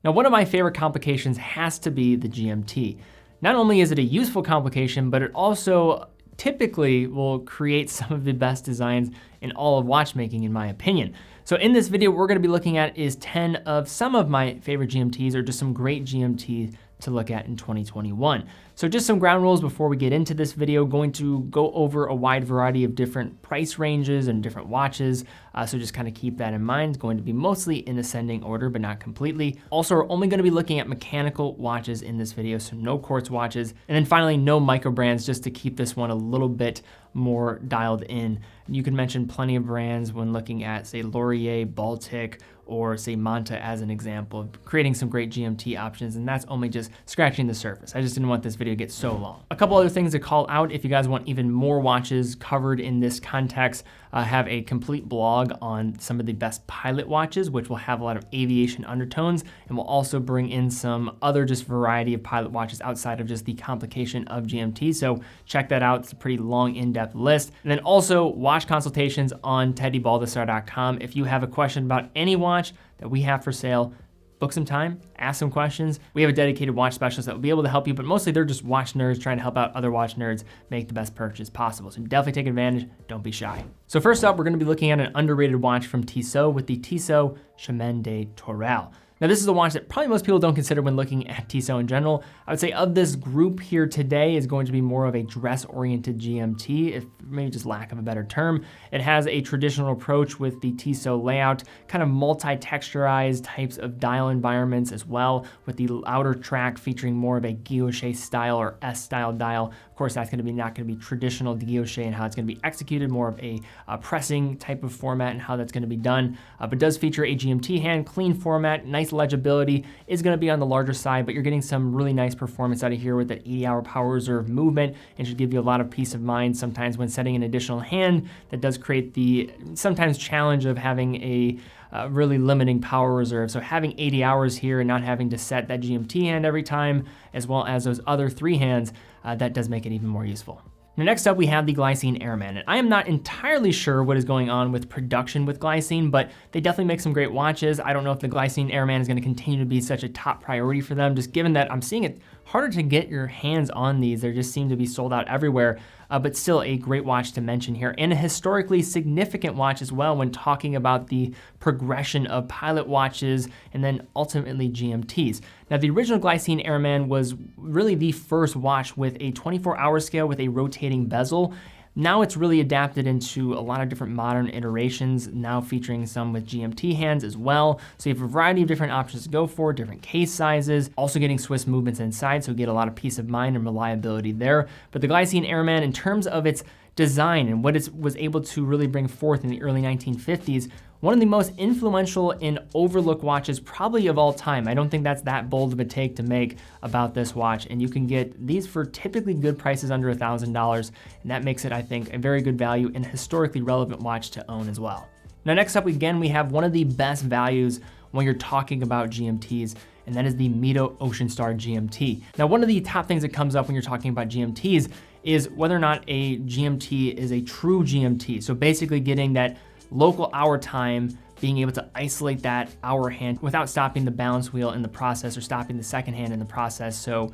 Now, one of my favorite complications has to be the GMT. Not only is it a useful complication, but it also typically will create some of the best designs in all of watchmaking, in my opinion. So in this video, what we're gonna be looking at is 10 of some of my favorite GMTs, or just some great GMTs to look at in 2021. So just some ground rules before we get into this video. Going to go over a wide variety of different price ranges and different watches. So just kind of keep that in mind. It's going to be mostly in ascending order, but not completely. Also, we're only gonna be looking at mechanical watches in this video, so no quartz watches. And then finally, no micro brands, just to keep this one a little bit more dialed in. You can mention plenty of brands when looking at, say, Laurier, Baltic, or say Manta as an example of creating some great GMT options, and that's only just scratching the surface. I just didn't want this video to get so long. A couple other things to call out if you guys want even more watches covered in this context. Have a complete blog on some of the best pilot watches, which will have a lot of aviation undertones, and will also bring in some other just variety of pilot watches outside of just the complication of GMT. So check that out. It's a pretty long, in-depth list. And then also watch consultations on teddybaldassarre.com. If you have a question about any watch that we have for sale, book some time, ask some questions. We have a dedicated watch specialist that will be able to help you, but mostly they're just watch nerds trying to help out other watch nerds make the best purchase possible. So definitely take advantage, don't be shy. So first up, we're gonna be looking at an underrated watch from Tiso with the Tiso Shimande Torel. Now this is a watch that probably most people don't consider when looking at Tiso in general. I would say of this group here today is going to be more of a dress-oriented GMT, if maybe just lack of a better term. It has a traditional approach with the Tiso layout, kind of multi-texturized types of dial environments as well, with the outer track featuring more of a guilloche style or S-style dial. Of course, that's gonna be not gonna be traditional guilloche and how it's gonna be executed, more of a pressing type of format and how that's gonna be done. But does feature a GMT hand, clean format, nice legibility, is gonna be on the larger side, but you're getting some really nice performance out of here with that 80-hour power reserve movement, and should give you a lot of peace of mind sometimes when setting an additional hand. That does create the sometimes challenge of having a really limiting power reserve. So having 80 hours here and not having to set that GMT hand every time, as well as those other 3 hands, that does make it even more useful. Now, next up, we have the Glycine Airman. And I am not entirely sure what is going on with production with Glycine, but they definitely make some great watches. I don't know if the Glycine Airman is gonna continue to be such a top priority for them, just given that I'm seeing it harder to get your hands on these. They just seem to be sold out everywhere, but still a great watch to mention here, and a historically significant watch as well when talking about the progression of pilot watches and then ultimately GMTs. Now, the original Glycine Airman was really the first watch with a 24-hour scale with a rotating bezel. Now it's really adapted into a lot of different modern iterations, now featuring some with GMT hands as well. So you have a variety of different options to go for, different case sizes, also getting Swiss movements inside, so you get a lot of peace of mind and reliability there. But the Glycine Airman, in terms of its design and what it was able to really bring forth in the early 1950s, one of the most influential and overlooked watches probably of all time. I don't think that's that bold of a take to make about this watch, and you can get these for typically good prices under $1,000, and that makes it, I think, a very good value and historically relevant watch to own as well. Now, next up, again, we have one of the best values when you're talking about GMTs, and that is the Mito Ocean Star GMT. Now, one of the top things that comes up when you're talking about GMTs is whether or not a GMT is a true GMT. So basically getting that local hour time, being able to isolate that hour hand without stopping the balance wheel in the process or stopping the second hand in the process. So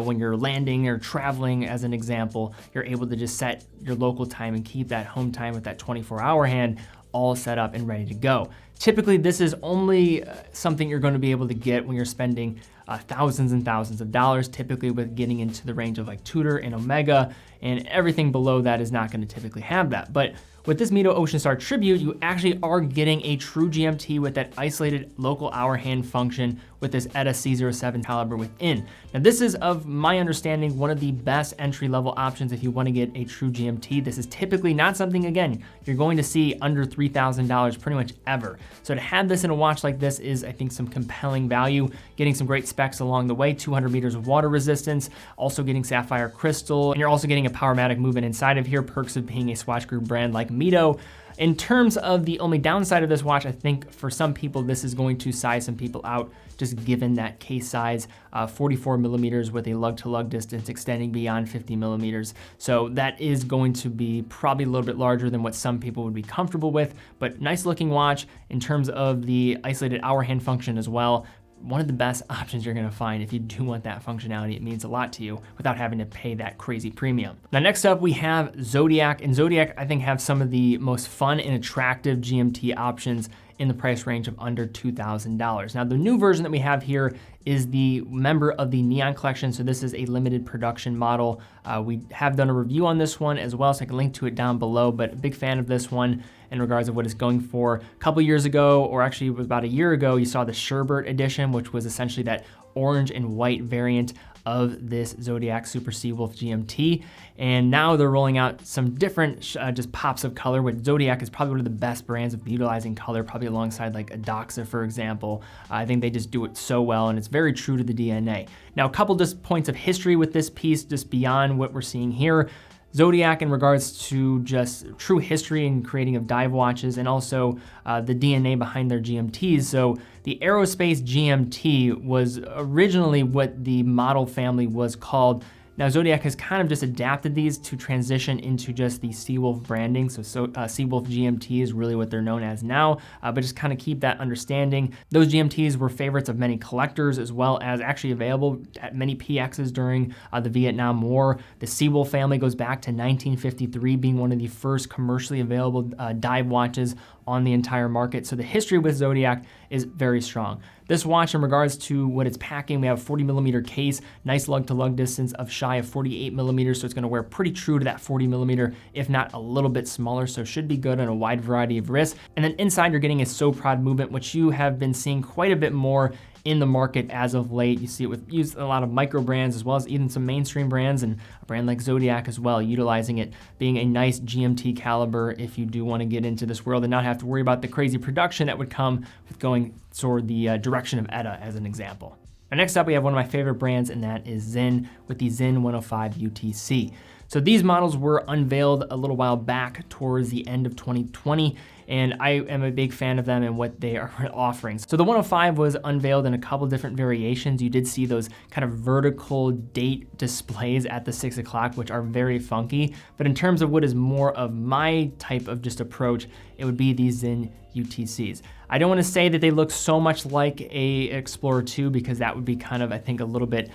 when you're landing or traveling, as an example, you're able to just set your local time and keep that home time with that 24-hour hand all set up and ready to go. Typically, this is only something you're going to be able to get when you're spending thousands and thousands of dollars, typically with getting into the range of like Tudor and Omega, and everything below that is not going to typically have that. But with this Mito Ocean Star Tribute, you actually are getting a true GMT with that isolated local hour hand function with this ETA C07 caliber within. Now, this is, of my understanding, one of the best entry-level options if you want to get a true GMT. This is typically not something, again, you're going to see under $3,000 pretty much ever. So to have this in a watch like this is, I think, some compelling value, getting some great specs along the way, 200 meters of water resistance, also getting sapphire crystal, and you're also getting a Powermatic movement inside of here, perks of being a Swatch Group brand like Mito. In terms of the only downside of this watch, I think for some people, this is going to size some people out, just given that case size, 44 millimeters with a lug-to-lug distance extending beyond 50 millimeters. So that is going to be probably a little bit larger than what some people would be comfortable with, but nice looking watch in terms of the isolated hour hand function as well. one of the best options you're gonna find if you do want that functionality. It means a lot to you without having to pay that crazy premium. Now, next up we have Zodiac, and Zodiac I think have some of the most fun and attractive GMT options in the price range of under $2,000. Now, the new version that we have here is the member of the Neon collection. So this is a limited production model. We have done a review on this one as well, so I can link to it down below, but a big fan of this one in regards of what it's going for. A couple years ago, or actually it was about a year ago, you saw the Sherbert edition, which was essentially that orange and white variant of this Zodiac Super Seawolf GMT. And now they're rolling out some different just pops of color, which Zodiac is probably one of the best brands of utilizing color, probably alongside like a Doxa, for example. I think they just do it so well, and it's very true to the DNA. Now, a couple just points of history with this piece, just beyond what we're seeing here. Zodiac, in regards to just true history and creating of dive watches, and also the DNA behind their GMTs. So the Aerospace GMT was originally what the model family was called. Now, Zodiac has kind of just adapted these to transition into just the Seawolf branding. So Seawolf GMT is really what they're known as now, but just kind of keep that understanding. Those GMTs were favorites of many collectors, as well as actually available at many PXs during the Vietnam War. The Seawolf family goes back to 1953, being one of the first commercially available dive watches on the entire market. So the history with Zodiac is very strong. This watch, in regards to what it's packing, we have a 40mm case, nice lug-to-lug distance of shy of 48mm, so it's gonna wear pretty true to that 40mm, if not a little bit smaller, so should be good on a wide variety of wrists. And then inside, you're getting a So Proud movement, which you have been seeing quite a bit more in the market as of late. You see it with used a lot of micro brands, as well as even some mainstream brands, and a brand like Zodiac as well, utilizing it, being a nice GMT caliber if you do want to get into this world and not have to worry about the crazy production that would come with going toward the direction of ETA, as an example. Now, next up, we have one of my favorite brands, and that is Zin, with the Zin 105 UTC. So these models were unveiled a little while back towards the end of 2020, and I am a big fan of them and what they are offering. So the 105 was unveiled in a couple different variations. You did see those kind of vertical date displays at the 6 o'clock, which are very funky. But in terms of what is more of my type of just approach, it would be these Zin UTCs. I don't want to say that they look so much like a Explorer 2, because that would be kind of, I think, a little bit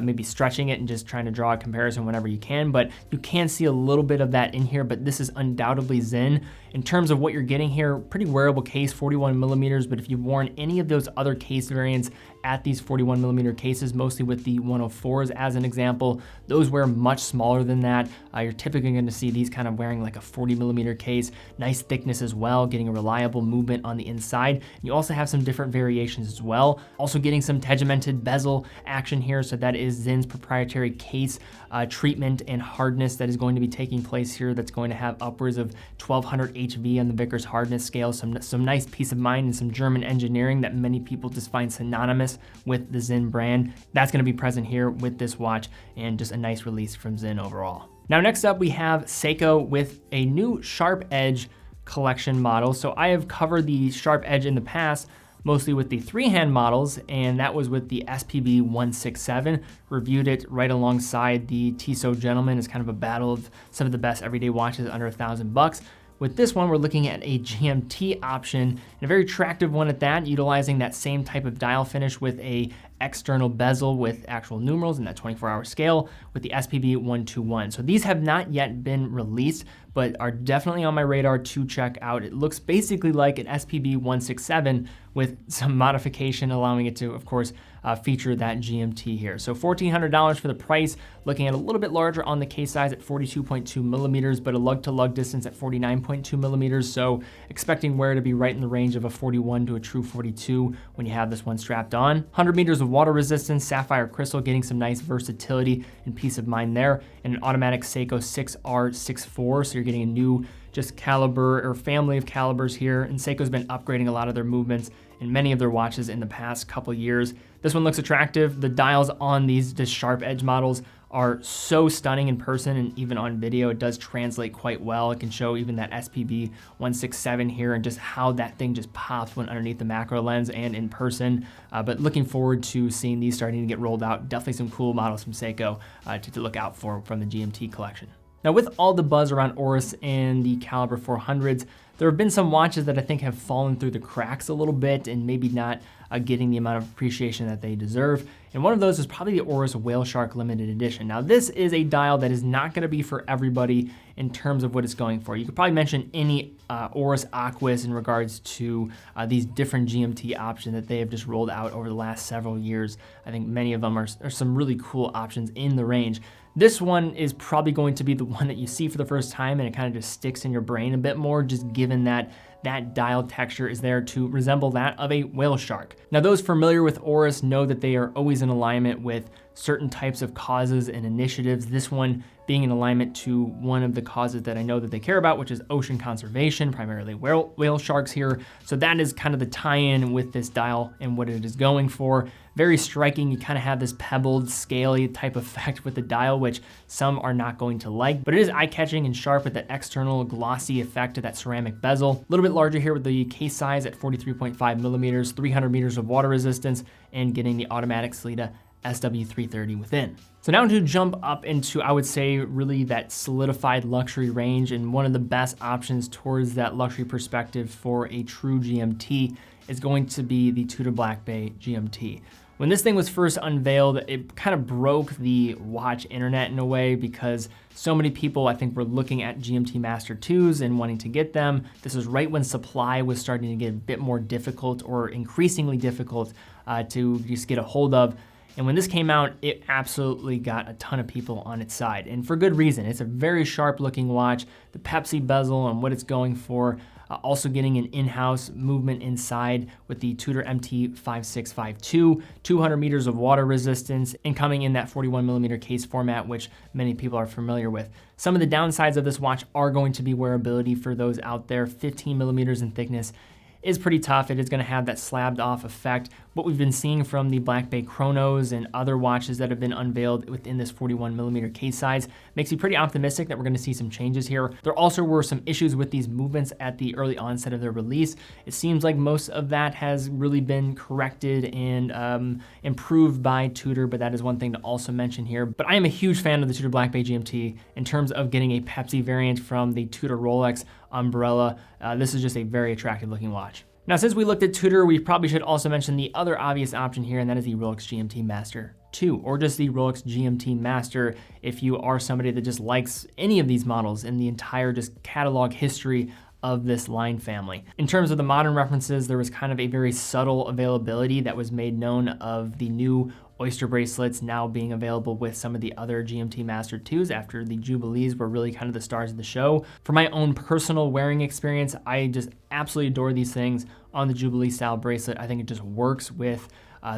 maybe stretching it and just trying to draw a comparison whenever you can, but you can see a little bit of that in here. But this is undoubtedly Zin. In terms of what you're getting here, pretty wearable case, 41mm, but if you've worn any of those other case variants at these 41mm cases, mostly with the 104s as an example, those wear much smaller than that. You're typically going to see these kind of wearing like a 40mm case, nice thickness as well, getting a reliable movement on the inside. You also have some different variations as well. Also getting some tegimented bezel action here, so that is Zin's proprietary case treatment and hardness that is going to be taking place here. That's going to have upwards of 1200 HV on the Vickers hardness scale. Some nice peace of mind and some German engineering that many people just find synonymous with the Zin brand. That's going to be present here with this watch, and just a nice release from Zin overall. Now, next up, we have Seiko with a new Sharp Edge collection model. So I have covered the Sharp Edge in the past, mostly with the 3-hand models, and that was with the SPB 167. Reviewed it right alongside the Tiso Gentleman as kind of a battle of some of the best everyday watches under $1,000. With this one, we're looking at a GMT option, and a very attractive one at that, utilizing that same type of dial finish with a external bezel with actual numerals in that 24-hour scale with the SPB 121. So these have not yet been released, but are definitely on my radar to check out. It looks basically like an SPB 167 with some modification, allowing it to, of course, feature that GMT here. So $1,400 for the price, looking at a little bit larger on the case size at 42.2mm, but a lug-to-lug distance at 49.2mm. So expecting wear to be right in the range of a 41 to a true 42 when you have this one strapped on. 100 meters of water resistance, sapphire crystal, getting some nice versatility and peace of mind there, and an automatic Seiko 6R64. So you're getting a new just caliber or family of calibers here, and Seiko's been upgrading a lot of their movements in many of their watches in the past couple years. This one looks attractive. The dials on these Sharp Edge models are so stunning in person, and even on video it does translate quite well. It can show even that SPB 167 here and just how that thing just pops when underneath the macro lens and in person. But looking forward to seeing these starting to get rolled out. Definitely some cool models from Seiko to look out for from the GMT collection. Now, with all the buzz around Aorus and the caliber 400s, there have been some watches that I think have fallen through the cracks a little bit and maybe not getting the amount of appreciation that they deserve. And one of those is probably the Aorus Whale Shark Limited Edition. Now, this is a dial that is not going to be for everybody in terms of what it's going for. You could probably mention any Aorus Aquis in regards to these different GMT options that they have just rolled out over the last several years. I think many of them are some really cool options in the range. This one is probably going to be the one that you see for the first time, and it kind of just sticks in your brain a bit more, just given that that dial texture is there to resemble that of a whale shark. Now, those familiar with Aorus know that they are always in alignment with certain types of causes and initiatives. This one being in alignment to one of the causes that I know that they care about, which is ocean conservation, primarily whale sharks here. So that is kind of the tie-in with this dial and what it is going for. Very striking. You kind of have this pebbled, scaly type effect with the dial, which some are not going to like, but it is eye-catching and sharp with that external glossy effect to that ceramic bezel. A little bit larger here with the case size at 43.5 millimeters, 300 meters of water resistance, and getting the automatic Sellita SW330 within. So now to jump up into, I would say, really that solidified luxury range, and one of the best options towards that luxury perspective for a true GMT is going to be the Tudor Black Bay GMT. When this thing was first unveiled, it kind of broke the watch internet in a way, because so many people, I think, were looking at GMT Master 2s and wanting to get them. This was right when supply was starting to get a bit more difficult, or increasingly difficult to just get a hold of. And when this came out, it absolutely got a ton of people on its side, and for good reason. It's a very sharp looking watch, the Pepsi bezel and what it's going for, also getting an in-house movement inside with the Tudor MT5652, 200 meters of water resistance, and coming in that 41 millimeter case format, which many people are familiar with. Some of the downsides of this watch are going to be wearability for those out there. 15 millimeters in thickness is pretty tough. It is going to have that slabbed off effect. What we've been seeing from the Black Bay Chronos and other watches that have been unveiled within this 41 millimeter case size makes me pretty optimistic that we're going to see some changes here. There also were some issues with these movements at the early onset of their release. It seems like most of that has really been corrected and improved by Tudor, but that is one thing to also mention here. But I am a huge fan of the Tudor Black Bay GMT in terms of getting a Pepsi variant from the Tudor Rolex umbrella. This is just a very attractive looking watch. Now, since we looked at Tudor, we probably should also mention the other obvious option here, and that is the Rolex GMT Master 2, or just the Rolex GMT Master if you are somebody that just likes any of these models in the entire just catalog history of this line family. In terms of the modern references, there was kind of a very subtle availability that was made known of the new Oyster bracelets now being available with some of the other GMT Master 2s after the Jubilees were really kind of the stars of the show. For my own personal wearing experience, I just absolutely adore these things on the Jubilee style bracelet. I think it just works with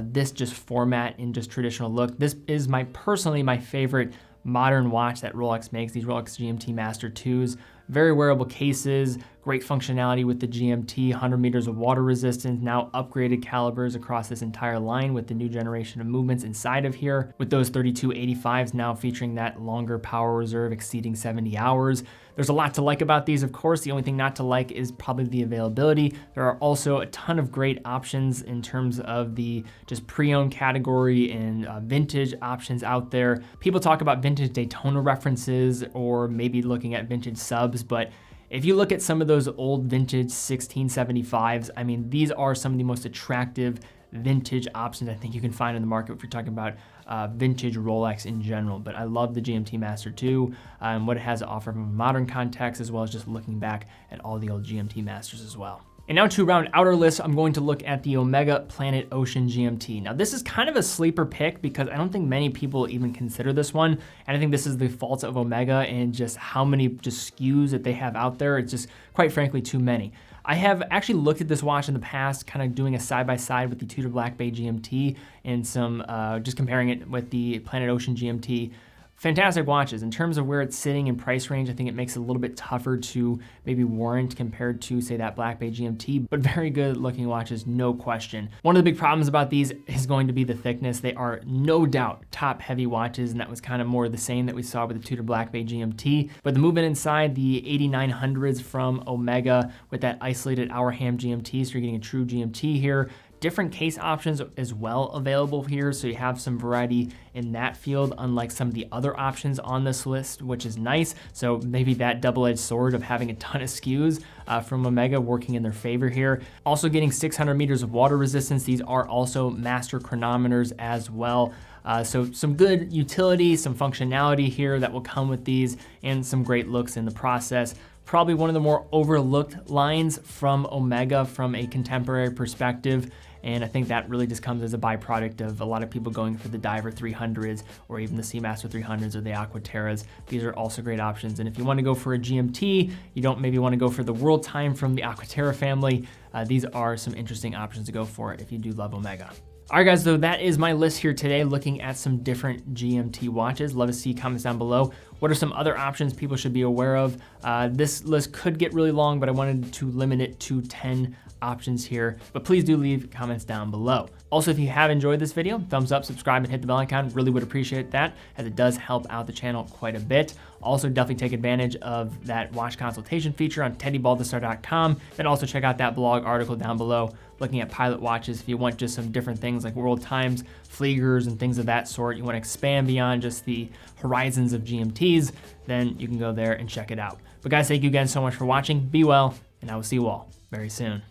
this just format and just traditional look. This is personally my favorite modern watch that Rolex makes, these Rolex GMT Master 2s. Very wearable cases, great functionality with the GMT, 100 meters of water resistance, now upgraded calibers across this entire line with the new generation of movements inside of here, with those 3285s now featuring that longer power reserve exceeding 70 hours. There's a lot to like about these, of course. The only thing not to like is probably the availability. There are also a ton of great options in terms of the just pre-owned category and vintage options out there. People talk about vintage Daytona references or maybe looking at vintage subs, but if you look at some of those old vintage 1675s, I mean, these are some of the most attractive vintage options I think you can find in the market if you're talking about vintage Rolex in general. But I love the GMT Master 2 and what it has to offer from a modern context, as well as just looking back at all the old GMT Masters as well. And now to round out our list, I'm going to look at the Omega Planet Ocean GMT. Now, this is kind of a sleeper pick because I don't think many people even consider this one. And I think this is the fault of Omega and just how many just SKUs that they have out there. It's just, quite frankly, too many. I have actually looked at this watch in the past, kind of doing a side-by-side with the Tudor Black Bay GMT and some, just comparing it with the Planet Ocean GMT. Fantastic watches. In terms of where it's sitting in price range, I think it makes it a little bit tougher to maybe warrant compared to, say, that Black Bay GMT, but very good looking watches, no question. One of the big problems about these is going to be the thickness. They are no doubt top heavy watches, and that was kind of more the same that we saw with the Tudor Black Bay GMT. But the movement inside, the 8900s from Omega with that isolated hour ham GMT, so you're getting a true GMT here. different case options as well available here, so you have some variety in that field, unlike some of the other options on this list, which is nice. So maybe that double-edged sword of having a ton of SKUs from Omega working in their favor here. Also getting 600 meters of water resistance. These are also master chronometers as well. So some good utility, some functionality here that will come with these, and some great looks in the process. Probably one of the more overlooked lines from Omega from a contemporary perspective. And I think that really just comes as a byproduct of a lot of people going for the Diver 300s or even the Seamaster 300s or the Aquaterras. These are also great options. And if you want to go for a GMT, you don't maybe want to go for the World Time from the Aquaterra family, these are some interesting options to go for if you do love Omega. All right, guys, so that is my list here today, looking at some different GMT watches. Love to see comments down below. What are some other options people should be aware of? This list could get really long, but I wanted to limit it to 10 options here, but please do leave comments down below. Also, if you have enjoyed this video, thumbs up, subscribe, and hit the bell icon. Really would appreciate that, as it does help out the channel quite a bit. Also, definitely take advantage of that watch consultation feature on teddybaldassarre.com. Then also check out that blog article down below looking at pilot watches. If you want just some different things like world times, Fliegers, and things of that sort, you want to expand beyond just the horizons of GMTs, then you can go there and check it out. But guys, thank you again so much for watching. Be well, and I will see you all very soon.